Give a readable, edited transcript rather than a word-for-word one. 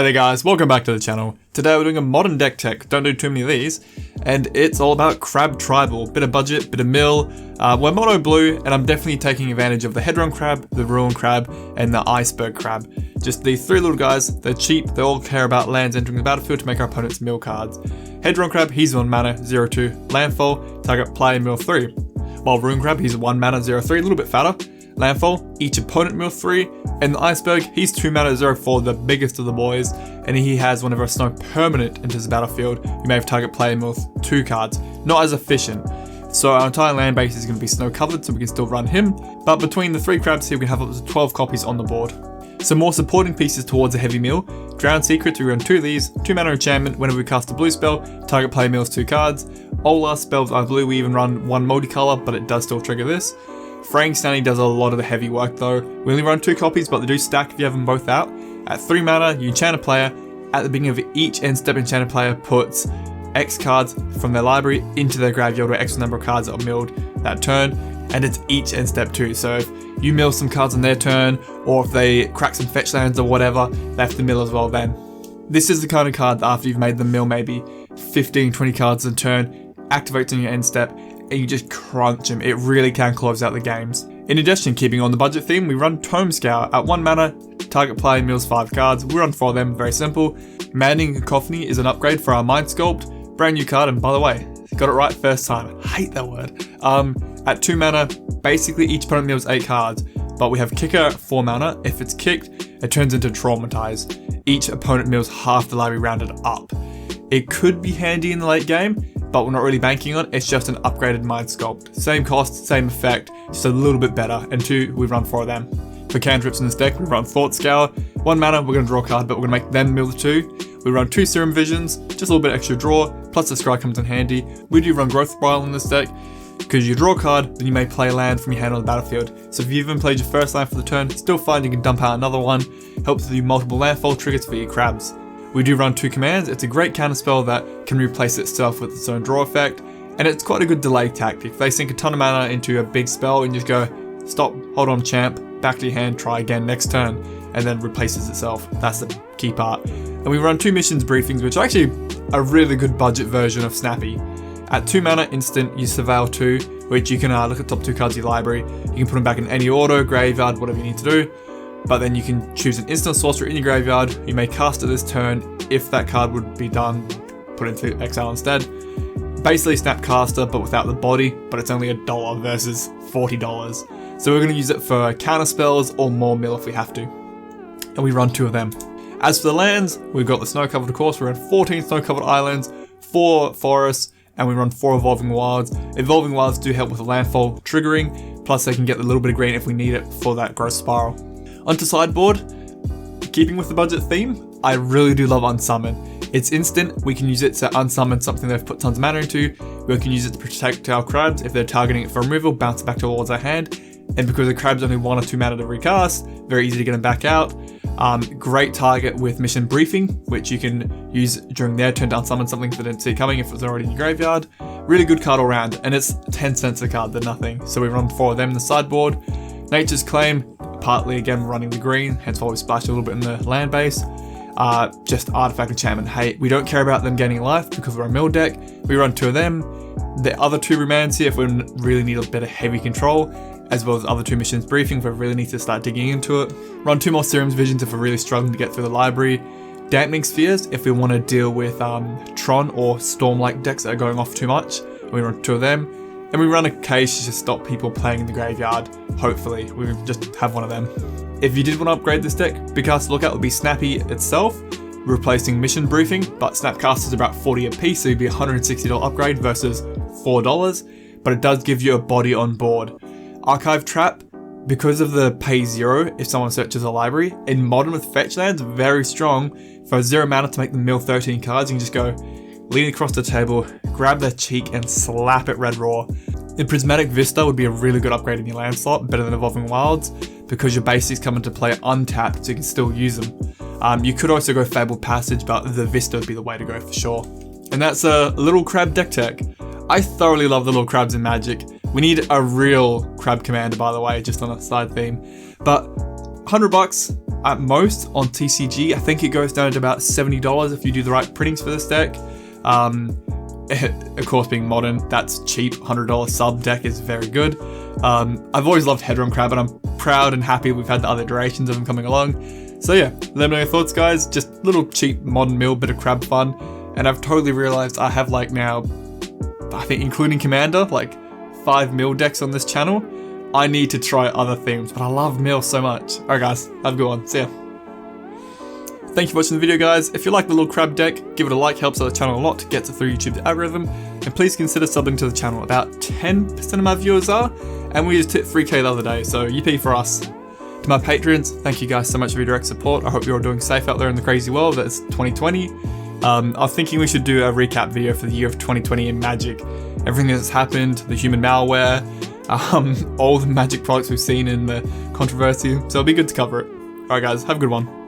Hey there guys, welcome back to the channel. Today we're doing a modern deck tech, don't do too many of these, and it's all about Crab Tribal. Bit of budget, bit of mill. We're mono blue, and I'm definitely taking advantage of the Hedron Crab, the Ruin Crab, and the Iceberg Crab. Just these three little guys, they're cheap, they all care about lands entering the battlefield to make our opponents mill cards. Hedron Crab, he's 1 mana, 0/2, landfall, target player mill 3. While Ruin Crab, he's 1 mana, 0/3, a little bit fatter. Landfall, each opponent mill 3, and the Iceberg, he's 2 mana 0/4, the biggest of the boys, and he has whenever a snow permanent enters the battlefield, you may have target player mill 2 cards, not as efficient. So our entire land base is going to be snow covered, so we can still run him, but between the 3 crabs here we have up to 12 copies on the board. Some more supporting pieces towards a heavy mill. Drowned Secrets, we run 2 of these, 2 mana enchantment, whenever we cast a blue spell, target player mills 2 cards. All our spells are blue, we even run 1 multicolor, but it does still trigger this. Fraying Snanny does a lot of the heavy work though. We only run 2 copies, but they do stack if you have them both out. At 3 mana, you enchant a player. At the beginning of each end step, enchanted player puts X cards from their library into their graveyard, or X number of cards that are milled that turn, and it's each end step too. So if you mill some cards on their turn, or if they crack some fetch lands or whatever, they have to mill as well then. This is the kind of card that after you've made them mill maybe 15, 20 cards a turn, activates on your end step, and you just crunch them. It really can close out the games. In addition, keeping on the budget theme, we run Tome Scour. At 1 mana, target player mills 5 cards. We run 4 of them, very simple. Maddening Cacophony is an upgrade for our Mind Sculpt. Brand new card, and by the way, got it right first time. I hate that word. At 2 mana, basically each opponent mills 8 cards, but we have Kicker at 4 mana. If it's kicked, it turns into Traumatize. Each opponent mills half the library rounded up. It could be handy in the late game, but we're not really banking on it. It's just an upgraded Mind Sculpt. Same cost, same effect, just a little bit better. And 2, we run 4 of them. For cantrips in this deck, we run Thought Scour. 1 mana, we're going to draw a card, but we're going to make them mill the 2. We run 2 Serum Visions, just a little bit extra draw, plus the Scry comes in handy. We do run Growth Spiral in this deck, because you draw a card, then you may play a land from your hand on the battlefield. So if you even played your first land for the turn, still fine, you can dump out another one. Helps with you multiple landfall triggers for your crabs. We do run 2 commands. It's a great counterspell that can replace itself with its own draw effect, and it's quite a good delay tactic. If they sink a ton of mana into a big spell and you just go, stop, hold on champ, back to your hand, try again next turn, and then replaces itself. That's the key part. And we run 2 missions briefings, which are actually a really good budget version of Snappy. At 2 mana instant, you Surveil 2, which you can look at top 2 cards of your library. You can put them back in any order, graveyard, whatever you need to do. But then you can choose an instant sorcerer in your graveyard. You may cast it this turn. If that card would be done, put it into exile instead. Basically Snapcaster, but without the body, but it's only $1 versus $40. So we're going to use it for counter spells or more mill if we have to. And we run 2 of them. As for the lands, we've got the snow covered, of course. We run 14 snow covered islands, 4 forests, and we run 4 Evolving Wilds. Evolving Wilds do help with the landfall triggering, plus they can get a little bit of green if we need it for that growth spiral. Onto sideboard, keeping with the budget theme, I really do love Unsummon. It's instant, we can use it to unsummon something they've put tons of mana into, we can use it to protect our crabs if they're targeting it for removal, bounce it back towards our hand, and because the crab's only 1 or 2 mana to recast, very easy to get them back out. Great target with Mission Briefing, which you can use during their turn to unsummon something that they didn't see coming if it was already in your graveyard. Really good card all around, and it's 10 cents a card, they're nothing, so we run 4 of them in the sideboard. Nature's Claim, partly again running the green, hence why we splashed a little bit in the land base. Just artifact enchantment hate. We don't care about them gaining life because we're a mill deck. We run 2 of them. The other 2 remands here if we really need a bit of heavy control, as well as other 2 missions briefing if we really need to start digging into it. Run 2 more Serum's Visions if we're really struggling to get through the library. Dampening Spheres if we want to deal with Tron or Storm-like decks that are going off too much. We run 2 of them. And we run a Cage to stop people playing in the graveyard. Hopefully, we just have 1 of them. If you did want to upgrade this deck, big cast to look at would be Snappy itself, replacing Mission Briefing, but Snapcast is about 40 a piece, so it'd be a $160 upgrade versus $4, but it does give you a body on board. Archive Trap, because of the pay 0 if someone searches a library, in Modern with fetch lands, very strong. For 0 mana to make them mill 13 cards, you can just go lean across the table, grab their cheek and slap it red raw. In Prismatic Vista would be a really good upgrade in your land slot, better than Evolving Wilds, because your basics come into play untapped, so you can still use them. You could also go Fabled Passage, but the Vista would be the way to go for sure. And that's a little crab deck tech. I thoroughly love the little crabs in Magic. We need a real crab commander, by the way, just on a side theme. But $100, at most on TCG. I think it goes down to about $70 if you do the right printings for this deck. Of course, being modern, that's cheap. $100 sub deck is very good. I've always loved Hedron Crab, and I'm proud and happy we've had the other iterations of them coming along. So yeah, let me know your thoughts, guys. Just little cheap modern mill, bit of crab fun. And I've totally realized I have like now, I think including Commander, like 5 mill decks on this channel. I need to try other themes, but I love mill so much. Alright guys, have a good one. See ya. Thank you for watching the video, guys. If you like the little crab deck, give it a like, helps out the channel a lot to get through YouTube's algorithm. And please consider subbing to the channel. About 10% of my viewers are, and we just hit 3K the other day, so yippee for us. To my patrons, thank you guys so much for your direct support. I hope you're all doing safe out there in the crazy world that's 2020. I was thinking we should do a recap video for the year of 2020 in Magic. Everything that's happened, the human malware, all the Magic products we've seen in the controversy, so it'll be good to cover it. Alright guys, have a good one.